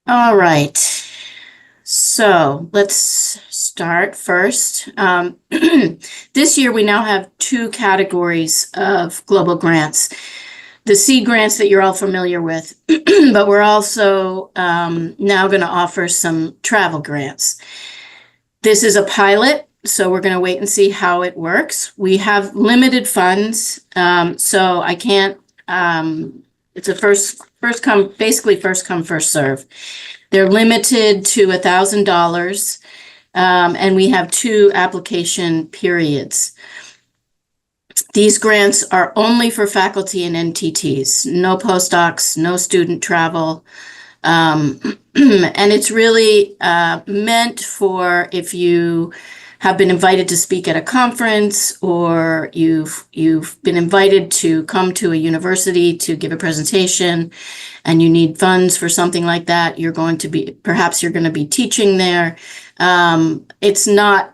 All right. So let's start first. This year we now have two categories of global grants. The seed grants that you're all familiar with, but we're also now going to offer some travel grants. This is a pilot, so we're going to wait and see how it works. We have limited funds, so I can't. It's a first come, basically first come, first serve. They're limited to $1,000, and we have two application periods. These grants are only for faculty and NTTs, no postdocs, no student travel. And it's really meant for if you have been invited to speak at a conference, or you've been invited to come to a university to give a presentation and you need funds for something like that. Perhaps you're going to be teaching there. It's not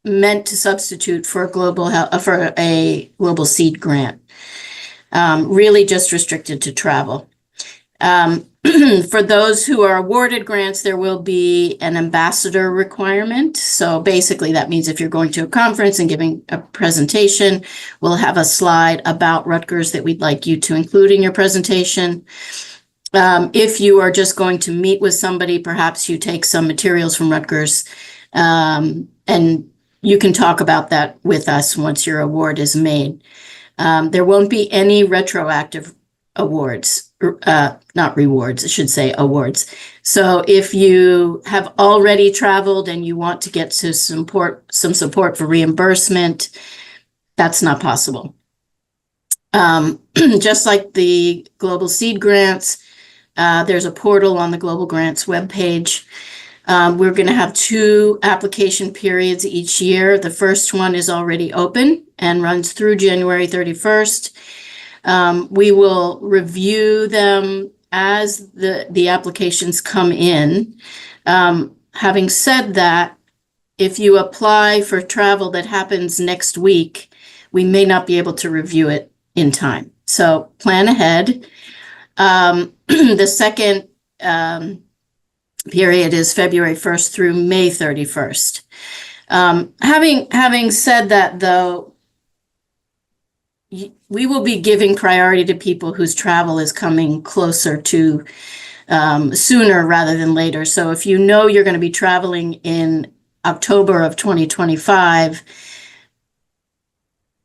meant to substitute for a global seed grant. Really just restricted to travel. For those who are awarded grants, there will be an ambassador requirement. So basically that means if you're going to a conference and giving a presentation, we'll have a slide about Rutgers that we'd like you to include in your presentation. If you are just going to meet with somebody, perhaps you take some materials from Rutgers, and you can talk about that with us once your award is made. There won't be any retroactive awards, not rewards, I should say awards. So if you have already traveled and you want to get to some support for reimbursement, that's not possible. Just like the Global Seed Grants, there's a portal on the Global Grants webpage. We're going to have two application periods each year. The first one is already open and runs through January 31st. We will review them as the applications come in. Having said that, if you apply for travel that happens next week, we may not be able to review it in time. So plan ahead. The second period is February 1st through May 31st. Having said that, though, we will be giving priority to people whose travel is coming closer to sooner rather than later. So if you know you're going to be traveling in October of 2025,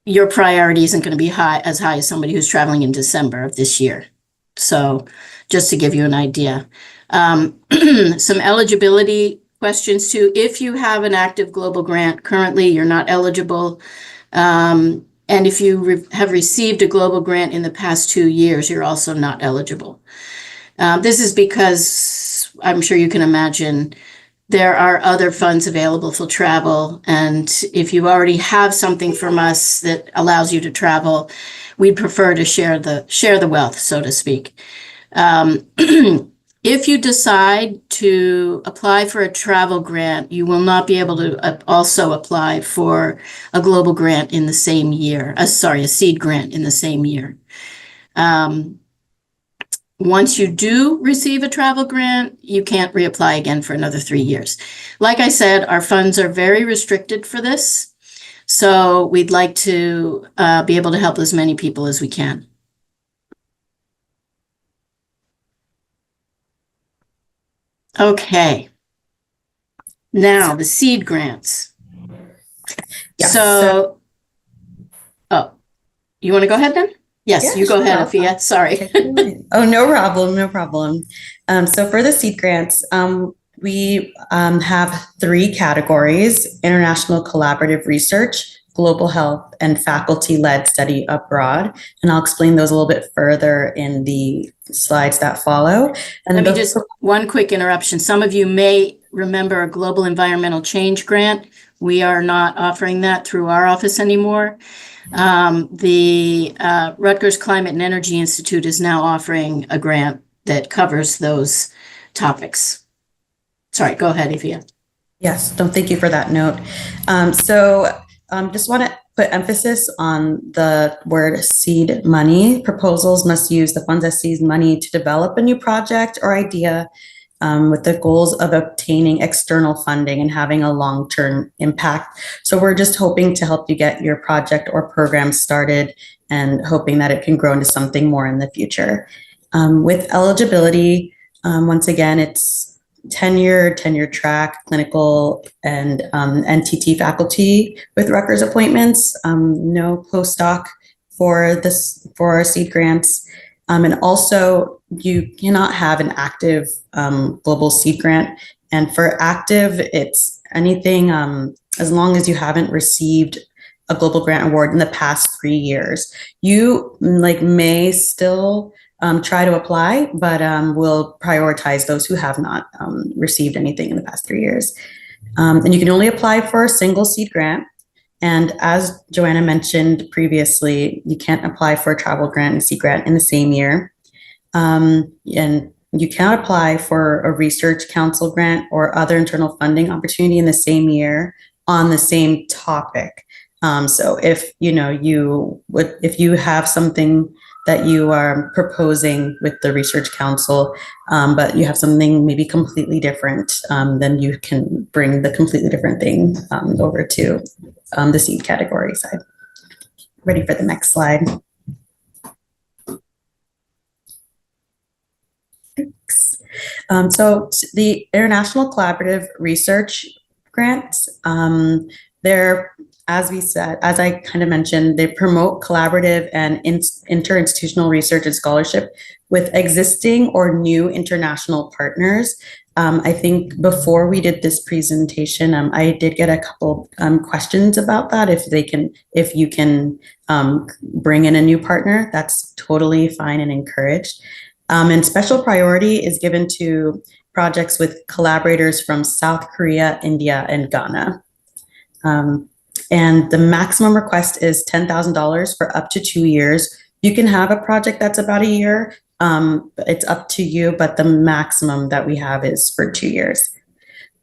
your priority isn't going to be as high as somebody who's traveling in December of this year. So just to give you an idea. Some eligibility questions too. If you have an active global grant currently, you're not eligible. And if you have received a global grant in the past 2 years, you're also not eligible. This is because I'm sure you can imagine there are other funds available for travel. And if you already have something from us that allows you to travel, we'd prefer to share the wealth, so to speak. If you decide to apply for a travel grant, you will not be able to also apply for a global grant in the same year. A seed grant in the same year. Once you do receive a travel grant, you can't reapply again for another 3 years. Like I said, our funds are very restricted for this. So we'd like to be able to help as many people as we can. Okay. Now the seed grants. Yes. Oh, you want to go ahead then? Yes, Yeah, you go sure. ahead, Afia. Sorry. Oh, no problem. No problem. So for the seed grants, we have 3 categories: international collaborative research, global health, and faculty-led study abroad. And I'll explain those a little bit further in the slides that follow. And Let me just, one quick interruption. Some of you may remember a global environmental change grant. We are not offering that through our office anymore. The Rutgers Climate and Energy Institute is now offering a grant that covers those topics. Sorry, go ahead, Evia. Yes, thank you for that note. Just want to put emphasis on the word seed money. Proposals must use the funds as seed money to develop a new project or idea with the goals of obtaining external funding and having a long-term impact. So we're just hoping to help you get your project or program started and hoping that it can grow into something more in the future. With eligibility, once again, it's tenure track, clinical, and NTT faculty with Rutgers appointments. No postdoc for our seed grants. And also, you cannot have an active global seed grant. And for active, it's anything as long as you haven't received a global grant award in the past 3 years. You may still try to apply, but we'll prioritize those who have not received anything in the past 3 years. And you can only apply for a single seed grant. And as Joanna mentioned previously, you can't apply for a travel grant and seed grant in the same year. And you cannot apply for a research council grant or other internal funding opportunity in the same year on the same topic. So if you have something that you are proposing with the research council, but you have something maybe completely different, then you can bring the completely different thing over to the seed category side. Ready for the next slide. Thanks. So the International Collaborative Research Grants, they're, as I kind of mentioned, they promote collaborative and interinstitutional research and scholarship with existing or new international partners. I think before we did this presentation, I did get a couple questions about that. If you can bring in a new partner, that's totally fine and encouraged. And special priority is given to projects with collaborators from South Korea, India, and Ghana. And the maximum request is $10,000 for up to 2 years. You can have a project that's about a year. It's up to you, but the maximum that we have is for 2 years.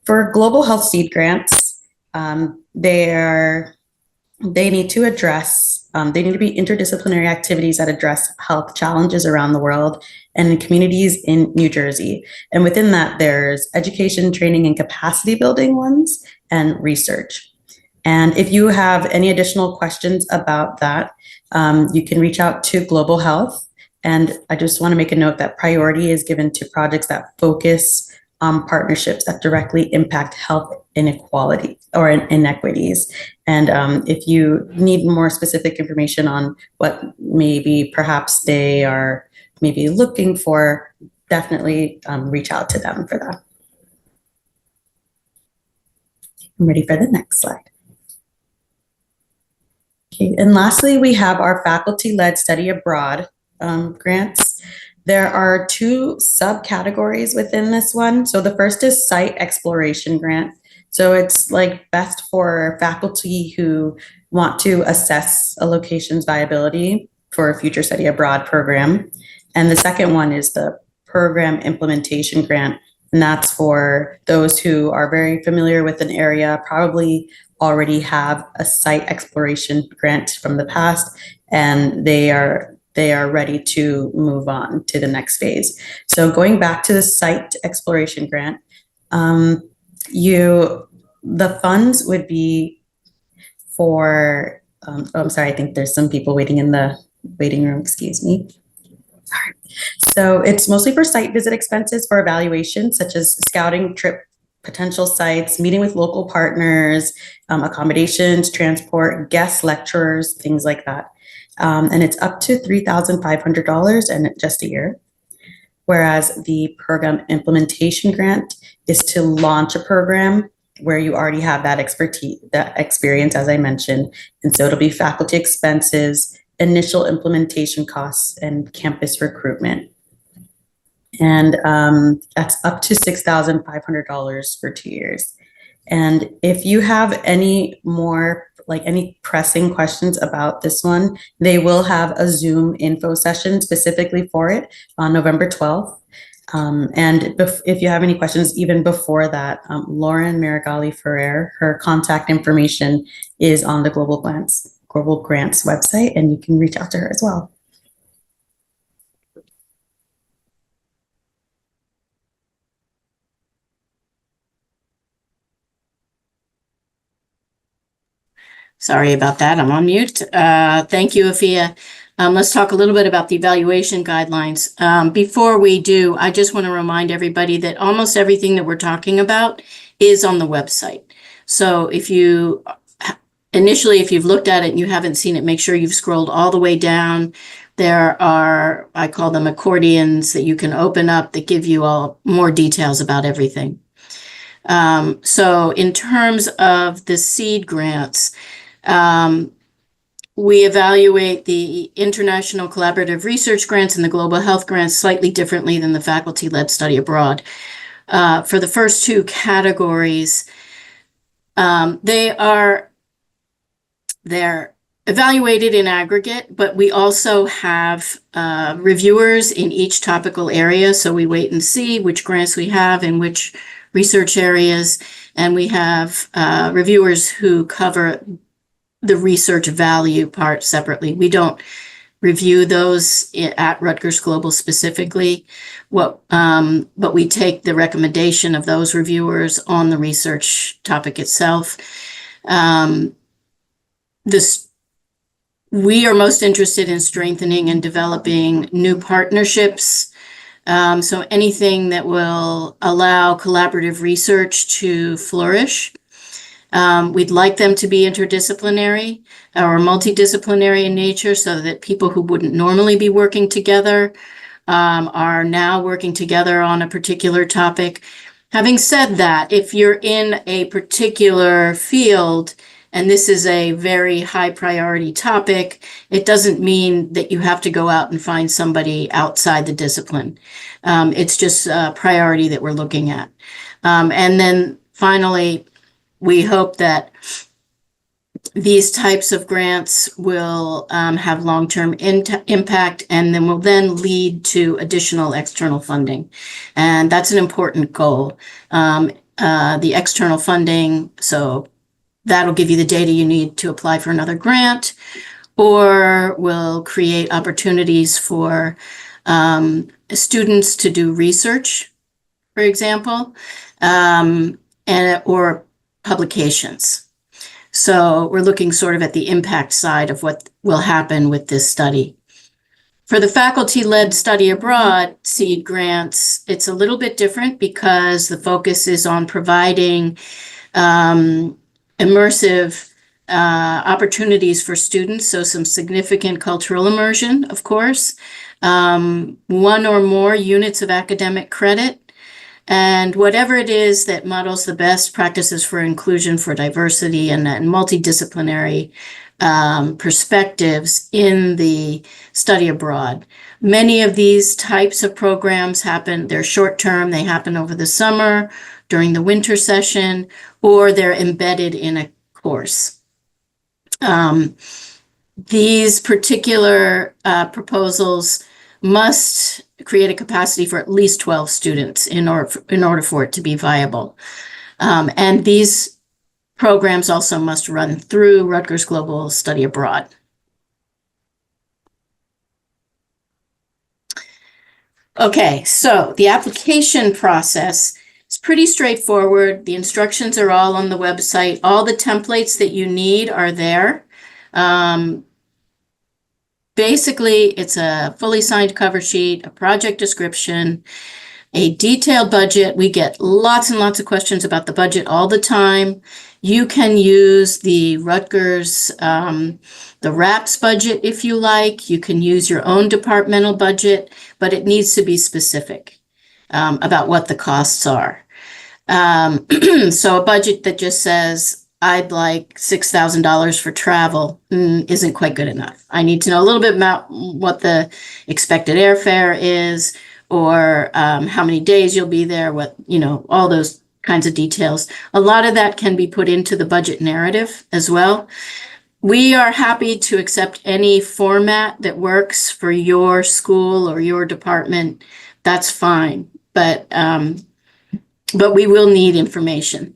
For global health seed grants, they need to be interdisciplinary activities that address health challenges around the world and in communities in New Jersey. And within that, there's education, training, and capacity building ones, and research. And if you have any additional questions about that, you can reach out to Global Health. And I just want to make a note that priority is given to projects that focus on partnerships that directly impact health inequality or inequities. And if you need more specific information on what maybe perhaps they are maybe looking for, definitely reach out to them for that. I'm ready for the next slide. Okay, and lastly, we have our faculty-led study abroad grants. There are 2 subcategories within this one. So the first is site exploration grant. So it's best for faculty who want to assess a location's viability for a future study abroad program. And the second one is the program implementation grant. And that's for those who are very familiar with an area, probably already have a site exploration grant from the past, and they are ready to move on to the next phase. So going back to the site exploration grant, the funds would be for, I'm sorry, I think there's some people waiting in the waiting room, excuse me. Sorry. So it's mostly for site visit expenses for evaluation, such as scouting trip potential sites, meeting with local partners, accommodations, transport, guest lecturers, things like that. And it's up to $3,500 and just a year. Whereas the program implementation grant is to launch a program where you already have that expertise, that experience, as I mentioned. And so it'll be faculty expenses, initial implementation costs, and campus recruitment. And that's up to $6,500 for 2 years. And if you have any more, any pressing questions about this one, they will have a Zoom info session specifically for it on November 12th. And if you have any questions even before that, Lauren Marigali Ferrer, her contact information is on the Global Grants website, and you can reach out to her as well. Sorry about that. I'm on mute. Thank you, Afia. Let's talk a little bit about the evaluation guidelines. Before we do, I just want to remind everybody that almost everything that we're talking about is on the website. So if you've looked at it and you haven't seen it, make sure you've scrolled all the way down. There are, I call them accordions, that you can open up that give you all more details about everything. So in terms of the seed grants, we evaluate the international collaborative research grants and the global health grants slightly differently than the faculty-led study abroad. For the first two categories, they're evaluated in aggregate, but we also have reviewers in each topical area. So we wait and see which grants we have in which research areas, and we have reviewers who cover the research value part separately. We don't review those at Rutgers Global specifically, but we take the recommendation of those reviewers on the research topic itself. We are most interested in strengthening and developing new partnerships. So anything that will allow collaborative research to flourish. We'd like them to be interdisciplinary or multidisciplinary in nature so that people who wouldn't normally be working together are now working together on a particular topic. Having said that, if you're in a particular field and this is a very high priority topic, it doesn't mean that you have to go out and find somebody outside the discipline. It's just a priority that we're looking at. And then finally, we hope that these types of grants will have long-term impact and then will then lead to additional external funding. And that's an important goal. The external funding, so that'll give you the data you need to apply for another grant, or will create opportunities for students to do research, for example, or publications. So we're looking sort of at the impact side of what will happen with this study. For the faculty-led study abroad seed grants, it's a little bit different because the focus is on providing immersive opportunities for students, so some significant cultural immersion, of course, one or more units of academic credit, and whatever it is that models the best practices for inclusion, for diversity, and multidisciplinary perspectives in the study abroad. Many of these types of programs they're short-term, they happen over the summer, during the winter session, or they're embedded in a course. These particular proposals must create a capacity for at least 12 students in order for it to be viable. And these programs also must run through Rutgers Global Study Abroad. Okay, so the application process is pretty straightforward. The instructions are all on the website. All the templates that you need are there. Basically, it's a fully signed cover sheet, a project description, a detailed budget. We get lots and lots of questions about the budget all the time. You can use the Rutgers, the RAPS budget if you like. You can use your own departmental budget, but it needs to be specific about what the costs are. So a budget that just says, I'd like $6,000 for travel isn't quite good enough. I need to know a little bit about what the expected airfare is, or how many days you'll be there, all those kinds of details. A lot of that can be put into the budget narrative as well. We are happy to accept any format that works for your school or your department. That's fine, but we will need information.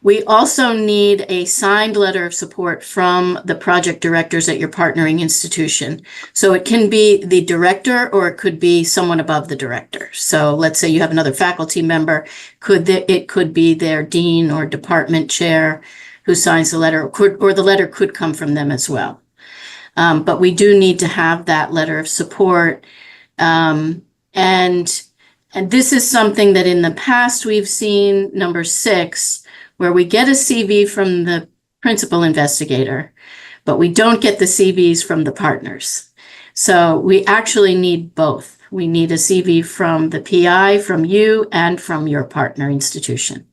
We also need a signed letter of support from the project directors at your partnering institution. So it can be the director or it could be someone above the director. So let's say you have another faculty member, it could be their dean or department chair. who signs the letter, or the letter could come from them as well. But we do need to have that letter of support. And this is something that in the past we've seen, number 6, where we get a CV from the principal investigator, but we don't get the CVs from the partners. So we actually need both. We need a CV from the PI, from you, and from your partner institution.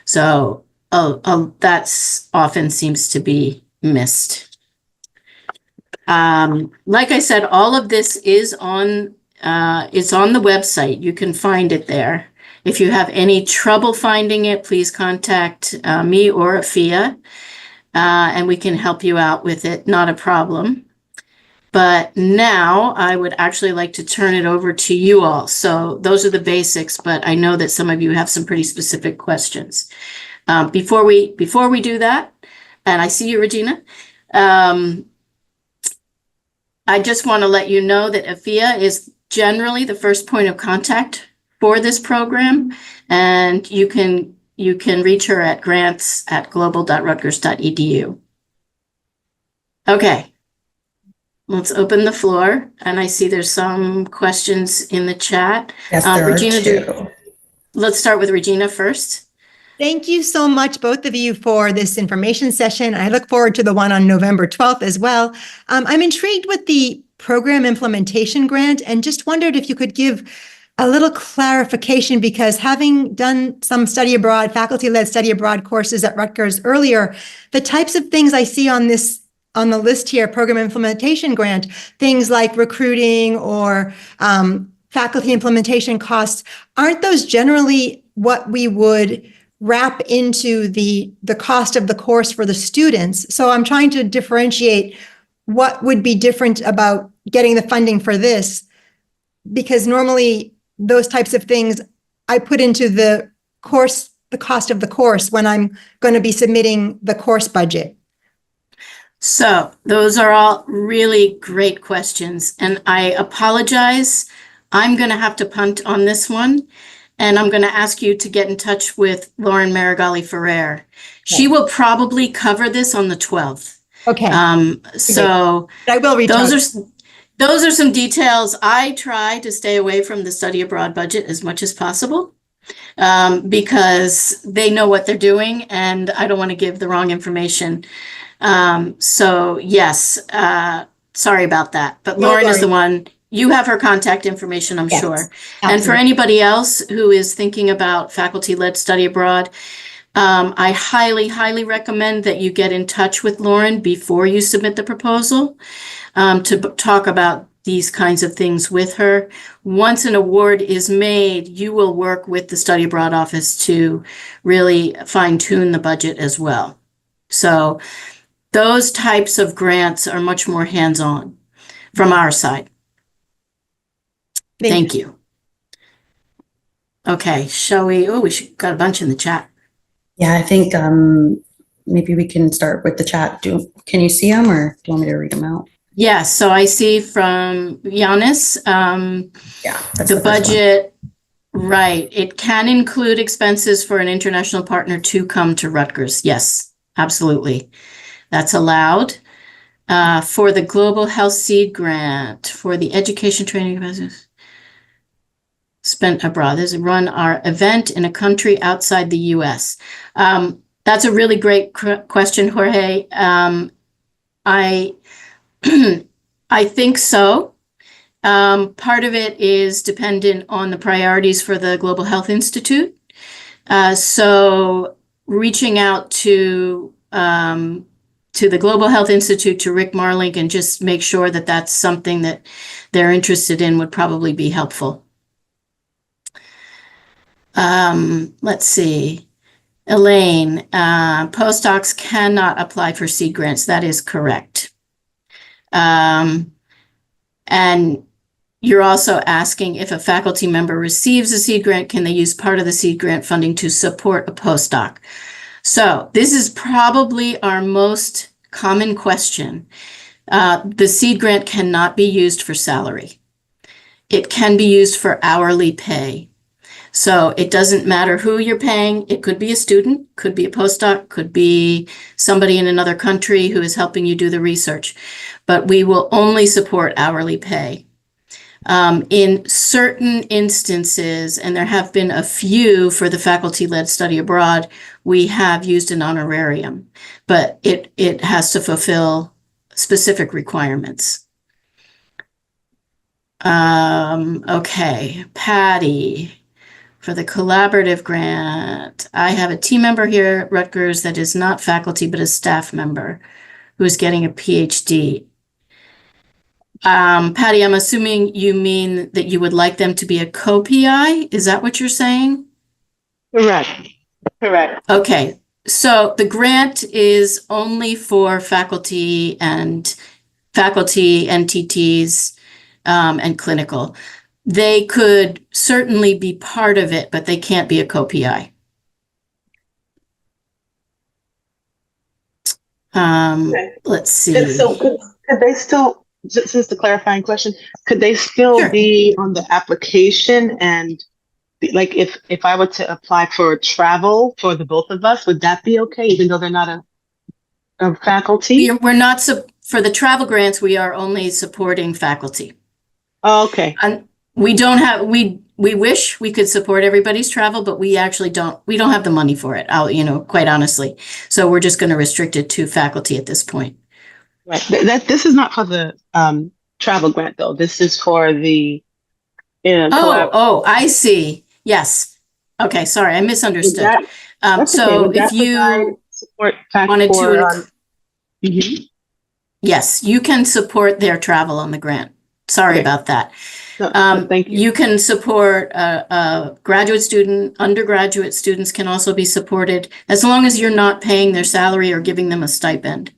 So that's often seems to be missed. Like I said, all of this is on it's on the website. You can find it there. If you have any trouble finding it, please contact me or Afia, and we can help you out with it. Not a problem. But now I would actually like to turn it over to you all. So those are the basics, but I know that some of you have some pretty specific questions. Before we do that, and I see you, Regina, I just want to let you know that Afia is generally the first point of contact for this program, and you can reach her at grants@global.rutgers.edu. Okay, let's open the floor, and I see there's some questions in the chat. Yes, there Regina, are 2. Let's start with Regina first. Thank you so much, both of you, for this information session. I look forward to the one on November 12th as well. I'm intrigued with the program implementation grant and just wondered if you could give a little clarification, because having done some study abroad, faculty-led study abroad courses at Rutgers earlier, the types of things I see on the list here, program implementation grant, things like recruiting or faculty implementation costs, aren't those generally what we would wrap into the cost of the course for the students? So I'm trying to differentiate what would be different about getting the funding for this, because normally those types of things I put into the course, the cost of the course, when I'm going to be submitting the course budget. So those are all really great questions, and I apologize. I'm going to have to punt on this one, and I'm going to ask you to get in touch with Lauren Marigali Ferrer. She will probably cover this on the 12th. Okay. So I will reach out. Those are some details. I try to stay away from the study abroad budget as much as possible, because they know what they're doing, and I don't want to give the wrong information. So yes, sorry about that, but No Lauren is the worries. one. You have her contact information, I'm Yes, sure. And for absolutely. anybody else who is thinking about faculty-led study abroad, I highly, highly recommend that you get in touch with Lauren before you submit the proposal, to talk about these kinds of things with her. Once an award is made, you will work with the study abroad office to really fine-tune the budget as well. So those types of grants are much more hands-on from our side. Thank you. Okay, shall we? Oh, got a bunch in the chat. Yeah, I think maybe we can start with the chat. Can you see them, or do you want me to read them out? Yes, so I see from Giannis, Yeah, that's the the first one. budget, right, it can include expenses for an international partner to come to Rutgers. Yes, absolutely. That's allowed. For the Global Health Seed Grant, for the education training business spent abroad, this is run our event in a country outside the US. That's a really great question, Jorge. I think so. Part of it is dependent on the priorities for the Global Health Institute. So reaching out to the Global Health Institute, to Rick Marlink, and just make sure that that's something that they're interested in would probably be helpful. Let's see. Elaine, postdocs cannot apply for seed grants. That is correct. And you're also asking, if a faculty member receives a seed grant, can they use part of the seed grant funding to support a postdoc? So this is probably our most common question. The seed grant cannot be used for salary. It can be used for hourly pay. So it doesn't matter who you're paying. It could be a student, could be a postdoc, could be somebody in another country who is helping you do the research. But we will only support hourly pay. In certain instances, and there have been a few for the faculty-led study abroad, we have used an honorarium, but it has to fulfill specific requirements. Okay, Patty, for the collaborative grant, I have a team member here at Rutgers that is not faculty, but a staff member who is getting a PhD. Patty, I'm assuming you mean that you would like them to be a co-PI? Is that what you're saying? Correct. Correct. Okay, so the grant is only for faculty, NTTs, and clinical. They could certainly be part of it, but they can't be a co-PI. Okay. Let's see. So could they still, just the clarifying question, could they still Sure. be on the application and like if I were to apply for travel for the both of us, would that be okay, even though they're not a faculty? We're not, for the travel grants, we are only supporting faculty. Oh, okay. And we don't have, we wish we could support everybody's travel, but we actually don't have the money for it, quite honestly. So we're just going to restrict it to faculty at this point. Right. This is not for the travel grant though. This is for the Oh, I see. Yes. Okay, sorry, I misunderstood. So if you support wanted to, mhm. yes, you can support their travel on the grant. Sorry Okay. about that. No, thank you. You can support a graduate student, undergraduate students can also be supported, as long as you're not paying their salary or giving them a stipend.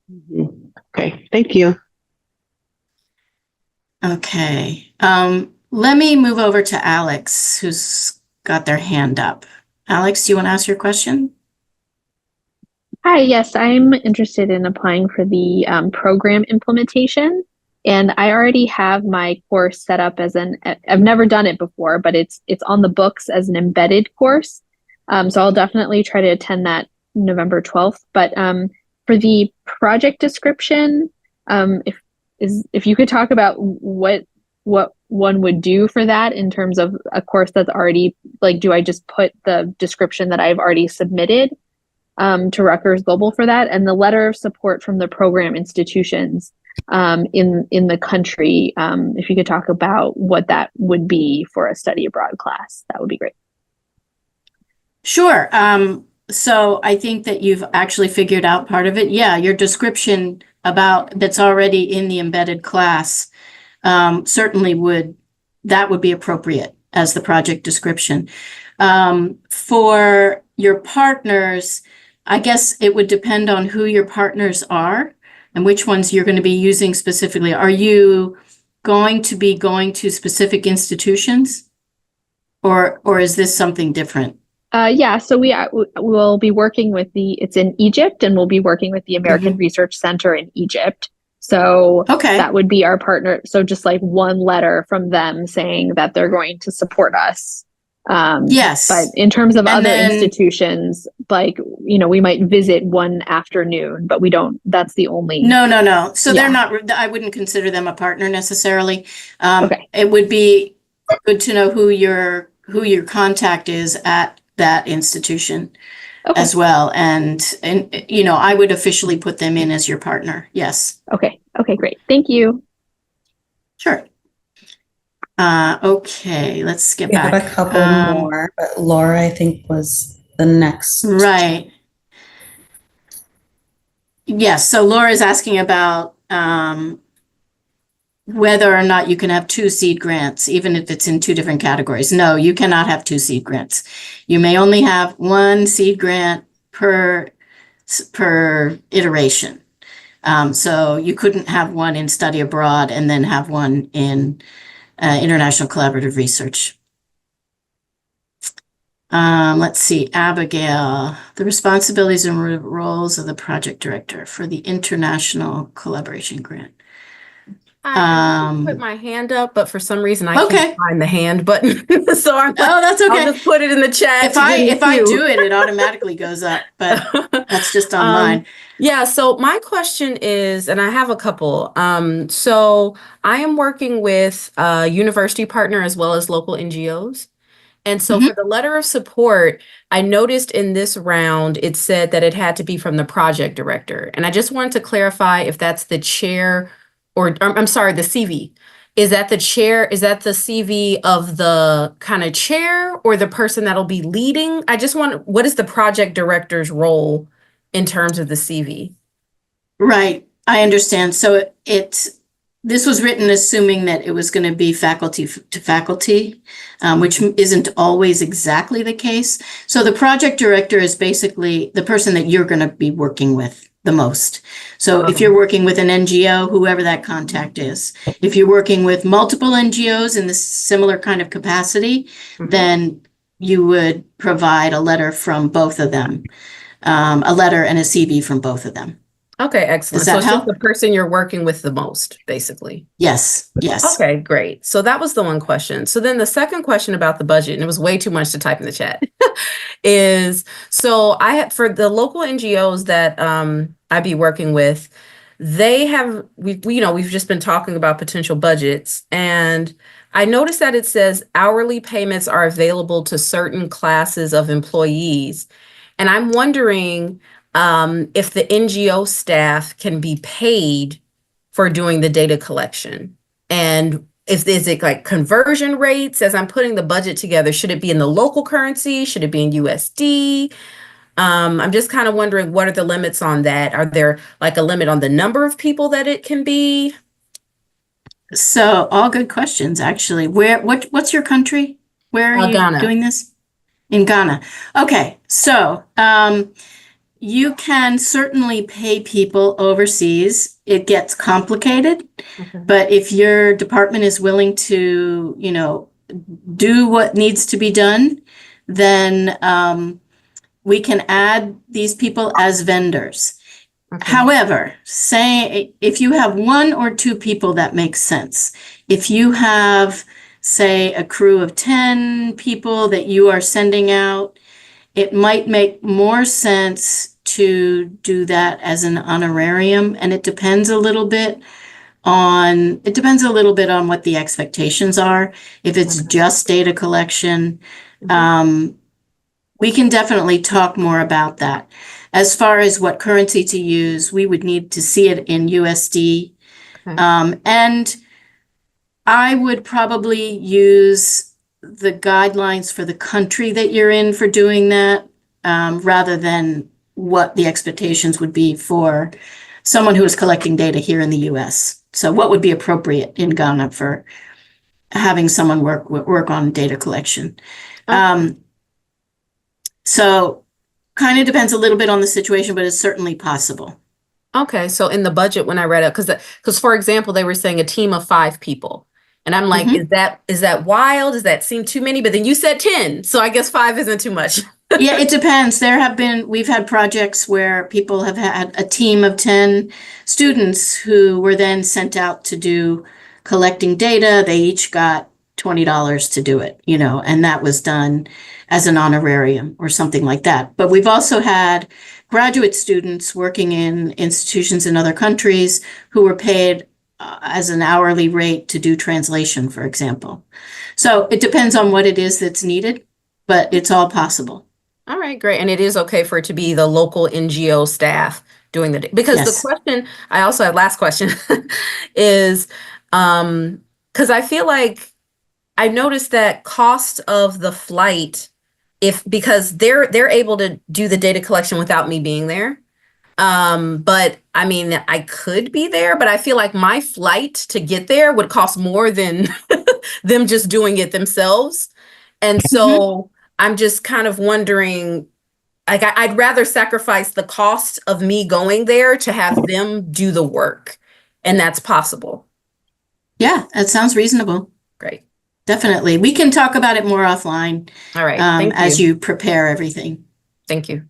Mhm. Okay, thank you. Okay, let me move over to Alex, who's got their hand up. Alex, do you want to ask your question? Hi, yes, I'm interested in applying for the program implementation. And I already have my course set up as I've never done it before, but it's on the books as an embedded course. So I'll definitely try to attend that November 12th. But for the project description, if you could talk about what one would do for that in terms of a course that's already, like, do I just put the description that I've already submitted to Rutgers Global for that, and the letter of support from the program institutions in the country, if you could talk about what that would be for a study abroad class, that would be great. Sure. So I think that you've actually figured out part of it. Yeah, your description about that's already in the embedded class certainly would be appropriate as the project description. For your partners, I guess it would depend on who your partners are and which ones you're going to be using specifically. Are you going to be going to specific institutions, or is this something different? Yeah, so we'll be working with it's in Egypt, and we'll be working with the American Research Center in Egypt. So that would be our partner. So just like one letter from them saying that they're going to support us. Yes. But in terms of other institutions, like, we might visit one afternoon, but we don't, that's the only. No. So they're not, I wouldn't consider them a partner necessarily. It would be good to know who your contact is at that institution as well. And I would officially put them in as your partner. Yes. Okay, great. Thank you. Sure. Okay, let's get back. We have a couple more, but Laura, I think, was the next. Right. Yes, so Laura's asking about whether or not you can have 2 seed grants, even if it's in 2 different categories. No, you cannot have 2 seed grants. You may only have 1 seed grant per iteration. So you couldn't have one in study abroad and then have one in international collaborative research. Let's see, Abigail, the responsibilities and roles of the project director for the international collaboration grant. I Um, put my hand up, but for some reason I Okay. can't find the hand button. So I'm like, Oh, that's I'll okay. just put it in the chat. If to I give if I you. do it, it automatically goes up, but that's just on Um, mine. Yeah, so my question is, and I have a couple. So I am working with a university partner as well as local NGOs. And so for the letter of support, I noticed in this round, it said that it had to be from the project director. And I just wanted to clarify if that's the chair or, I'm sorry, the CV. Is that the chair? Is that the CV of the kind of chair or the person that'll be leading? I just want, what is the project director's role in terms of the CV? Right, I understand. So this was written assuming that it was going to be faculty to faculty, which isn't always exactly the case. So the project director is basically the person that you're going to be working with the most. So if you're working with an NGO, whoever that contact is, if you're working with multiple NGOs in this similar kind of capacity, then you would provide a letter from both of them, a letter and a CV from both of them. Okay, excellent. Does that So it's help? just the person you're working with the most, basically. Yes, yes. Okay, great. So that was the one question. So then the second question about the budget, and it was way too much to type in the chat, is so I had for the local NGOs that I be working with, they have we've just been talking about potential budgets, and I noticed that it says hourly payments are available to certain classes of employees, and I'm wondering if the NGO staff can be paid for doing the data collection. And is it like conversion rates as I'm putting the budget together? Should it be in the local currency? Should it be in USD? I'm just kind of wondering, what are the limits on that? Are there like a limit on the number of people that it can be? So all good questions, actually. What's your country? Where are you Ghana. doing this? In Ghana. Okay, so you can certainly pay people overseas. It gets complicated, but if your department is willing to, do what needs to be done, then we can add these people as vendors. However, say if you have one or two people, that makes sense. If you have, say, a crew of 10 people that you are sending out, it might make more sense to do that as an honorarium, and it depends a little bit on what the expectations are. If it's just data collection, we can definitely talk more about that. As far as what currency to use, we would need to see it in USD. And I would probably use the guidelines for the country that you're in for doing that, rather than what the expectations would be for someone who is collecting data here in the US. So what would be appropriate in Ghana for having someone work on data collection? So kind of depends a little bit on the situation, but it's certainly possible. Okay, so in the budget, when I read it, because for example, they were saying a team of 5 people. And I'm like, is that wild? Does that seem too many? But then you said 10. So I guess 5 isn't too much. Yeah, it depends. We've had projects where people have had a team of 10 students who were then sent out to do collecting data. They each got $20 to do it, and that was done as an honorarium or something like that. But we've also had graduate students working in institutions in other countries who were paid as an hourly rate to do translation, for example. So it depends on what it is that's needed, but it's all possible. All right, great. And it is okay for it to be the local NGO staff doing because Yes. the question, I also have last question is, because I feel like I noticed that cost of the flight, because they're able to do the data collection without me being there. But I mean, I could be there, but I feel like my flight to get there would cost more than them just doing it themselves. And so I'm just kind of wondering, like, I'd rather sacrifice the cost of me going there to have them do the work. And that's possible. Yeah, that sounds reasonable. Great. Definitely. We can talk about it more offline. All right. Thank as you prepare everything. Thank you.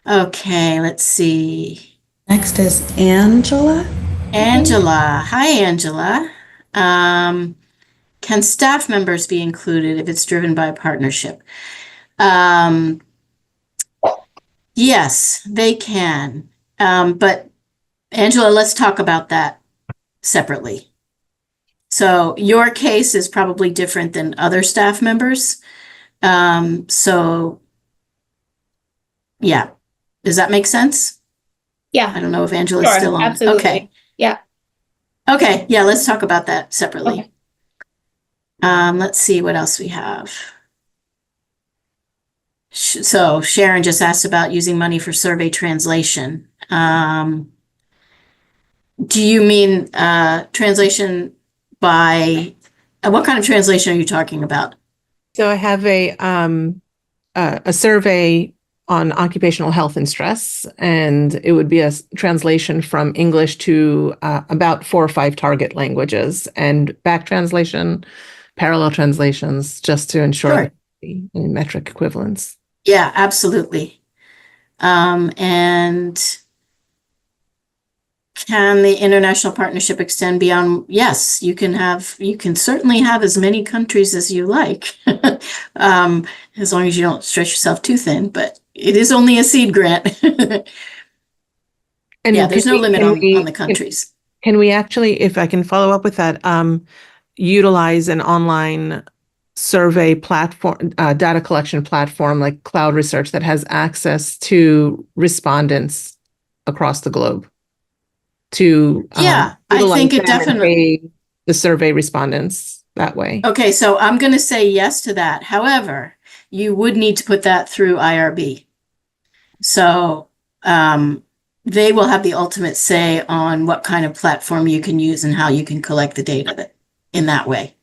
Okay, let's see. Next is Angela. Angela. Hi, Angela. Can staff members be included if it's driven by a partnership? Um, yes, they can. But Angela, let's talk about that separately. So your case is probably different than other staff members. So yeah, does that make sense? Yeah, I don't know if Angela's sure, still on. absolutely. Okay. Yeah. Okay, yeah, let's talk about that separately. Okay. Let's see what else we have. So Sharon just asked about using money for survey translation. Do you mean translation by what kind of translation are you talking about? So I have a survey on occupational health and stress, and it would be a translation from English to about 4 or 5 target languages, and back translation, parallel translations, just to ensure Sure. that the metric equivalence. Yeah, absolutely. And can the international partnership extend beyond? Yes, you can certainly have as many countries as you like, as long as you don't stretch yourself too thin, but it is only a seed grant. And Yeah, there's no limit on the can- countries. Can we actually, if I can follow up with that, utilize an online survey platform, data collection platform like Cloud Research that has access to respondents across the globe to Yeah, I utilize think it them and definitely. pay the survey respondents that way? Okay, so I'm going to say yes to that. However, you would need to put that through IRB. So they will have the ultimate say on what kind of platform you can use and how you can collect the data in that way.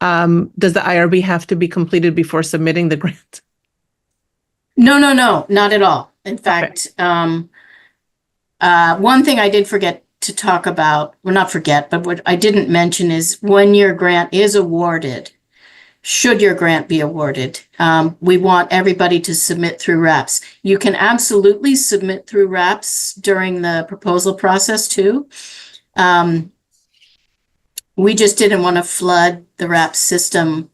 Does the IRB have to be completed before submitting the grant? No, not at all. In fact, one thing I did forget to talk about, well, not forget, but what I didn't mention is when your grant is awarded, should your grant be awarded, we want everybody to submit through RAPS. You can absolutely submit through RAPS during the proposal process too. We just didn't want to flood the RAPS system.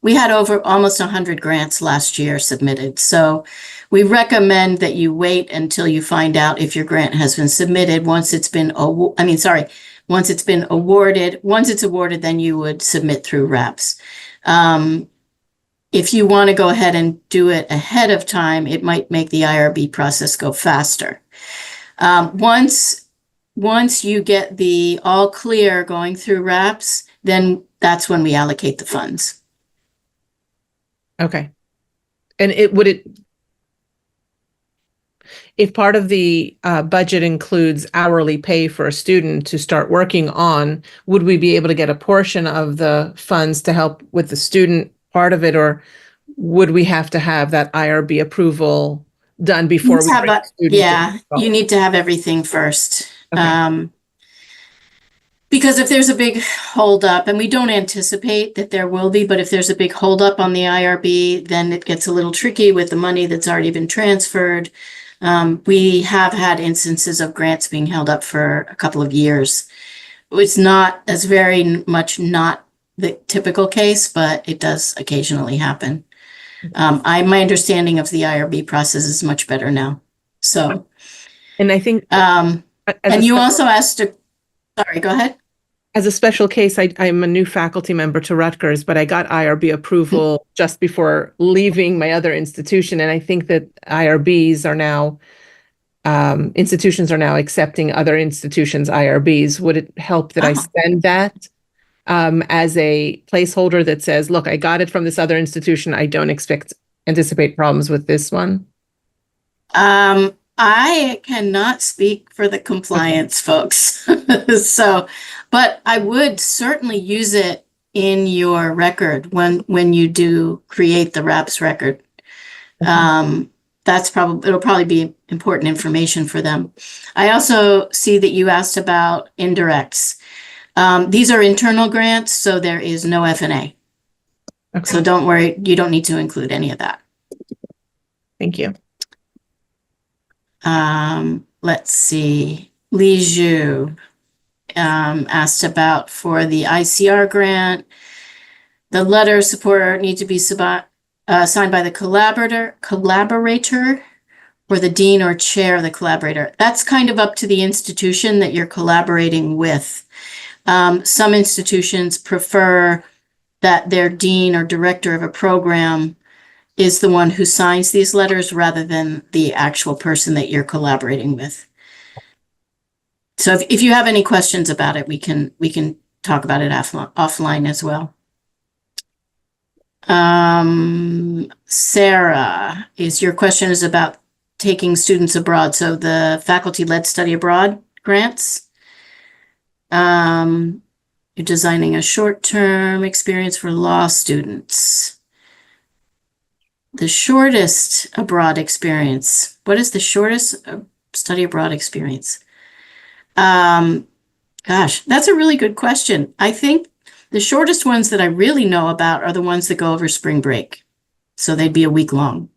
We had over almost 100 grants last year submitted. So we recommend that you wait until you find out if your grant has been submitted. Once it's been, once it's been awarded, once it's awarded, then you would submit through RAPS. If you want to go ahead and do it ahead of time, it might make the IRB process go faster. Once you get the all clear going through RAPS, then that's when we allocate the funds. Okay. And if part of the budget includes hourly pay for a student to start working on, would we be able to get a portion of the funds to help with the student part of it, or would we have to have that IRB approval done before we bring the student in? Yeah, you need to have everything first. Okay. Because if there's a big holdup, and we don't anticipate that there will be, but if there's a big holdup on the IRB, then it gets a little tricky with the money that's already been transferred. We have had instances of grants being held up for a couple of years. It's not as very much not the typical case, but it does occasionally happen. My understanding of the IRB process is much better now. So, And I think, and you also asked sorry, go ahead. as a special case, I'm a new faculty member to Rutgers, but I got IRB approval just before leaving my other institution. And I think that IRBs are now, institutions are now accepting other institutions' IRBs. Would it help that I send that as a placeholder that says, look, I got it from this other institution. I don't anticipate problems with this one? I cannot speak for the compliance folks. So, but I would certainly use it in your record when you do create the RAPS record. It'll probably be important information for them. I also see that you asked about indirects. These are internal grants, so there is no F&A. Okay. So don't worry, you don't need to include any of that. Thank you. let's see, Li Zhu asked about for the ICR grant. The letter of support need to be signed by the collaborator or the dean or chair of the collaborator. That's kind of up to the institution that you're collaborating with. Some institutions prefer that their dean or director of a program is the one who signs these letters rather than the actual person that you're collaborating with. So if you have any questions about it, we can talk about it offline as well. Sarah, your question is about taking students abroad. So the faculty-led study abroad grants. You're designing a short-term experience for law students. The shortest abroad experience. What is the shortest study abroad experience? Gosh, that's a really good question. I think the shortest ones that I really know about are the ones that go over spring break. So they'd be a week long.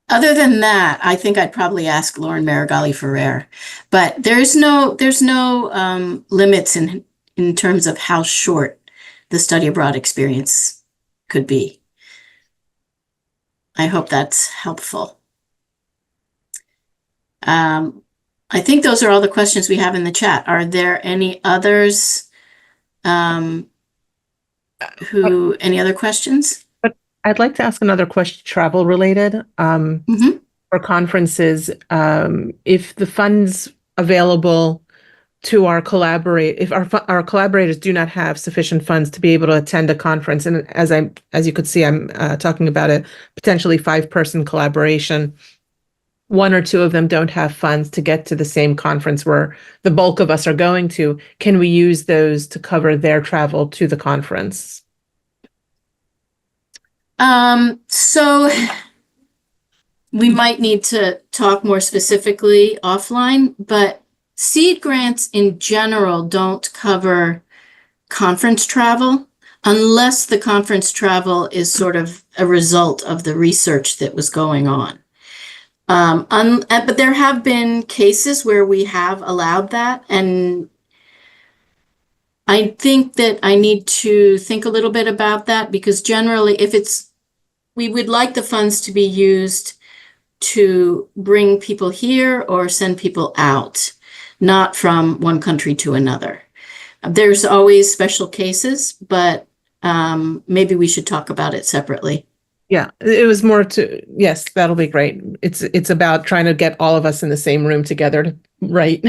Other than that, I think I'd probably ask Lauren Marigali Ferrer, but there's no limits in terms of how short the study abroad experience could be. I hope that's helpful. I think those are all the questions we have in the chat. Are there any others? Any other questions? I'd like to ask another question, travel related. For conferences, if the funds available to our if our collaborators do not have sufficient funds to be able to attend a conference, and as you could see, I'm talking about a potentially 5-person collaboration. 1 or 2 of them don't have funds to get to the same conference where the bulk of us are going to. Can we use those to cover their travel to the conference? So we might need to talk more specifically offline, but seed grants in general don't cover conference travel unless the conference travel is sort of a result of the research that was going on. But there have been cases where we have allowed that, and I think that I need to think a little bit about that, because generally we would like the funds to be used to bring people here or send people out, not from one country to another. There's always special cases, but maybe we should talk about it separately. Yeah, it was more yes, that'll be great. It's about trying to get all of us in the same room together, right?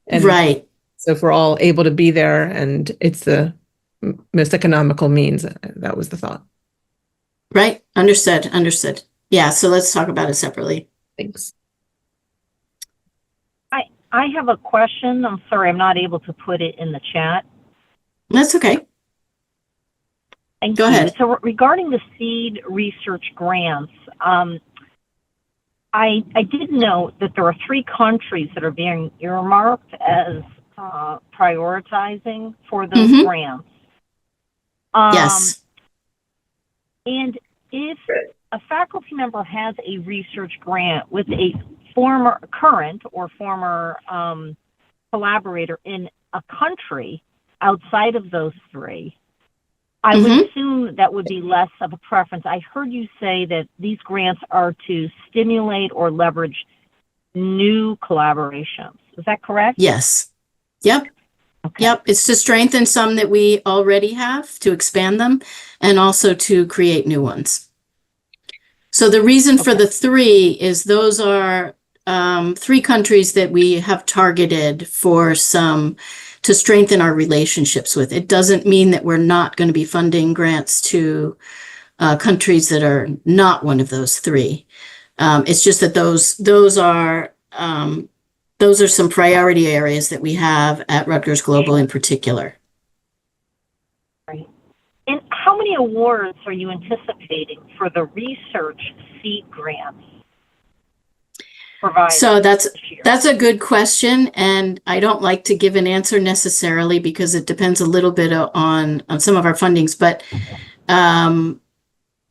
And right. So if we're all able to be there and it's the most economical means, that was the thought. Right. Understood. Yeah, so let's talk about it separately. Thanks. I have a question. I'm sorry, I'm not able to put it in the chat. That's okay. Thank Go you. ahead. So regarding the seed research grants, I did note that there are 3 countries that are being earmarked as prioritizing for those grants. Yes. And if a faculty member has a research grant with a current or former collaborator in a country outside of those 3, I would assume that would be less of a preference. I heard you say that these grants are to stimulate or leverage new collaborations. Is that correct? Yes. Yep. Okay. Yep. It's to strengthen some that we already have, to expand them, and also to create new ones. So the reason for the 3 is those are 3 countries that we have targeted for to strengthen our relationships with. It doesn't mean that we're not going to be funding grants to countries that are not one of those 3. It's just that those are some priority areas that we have at Rutgers Global in particular. Right. And how many awards are you anticipating for the research seed grants provided? So that's a good question, and I don't like to give an answer necessarily because it depends a little bit on some of our fundings. But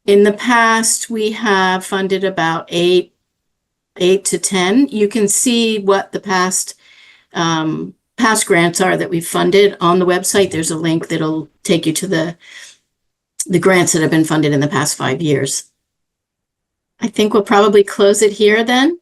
In the past, we have funded about eight to 10. You can see what the past grants are that we've funded on the website. There's a link that'll take you to the grants that have been funded in the past 5 years. I think we'll probably close it here then.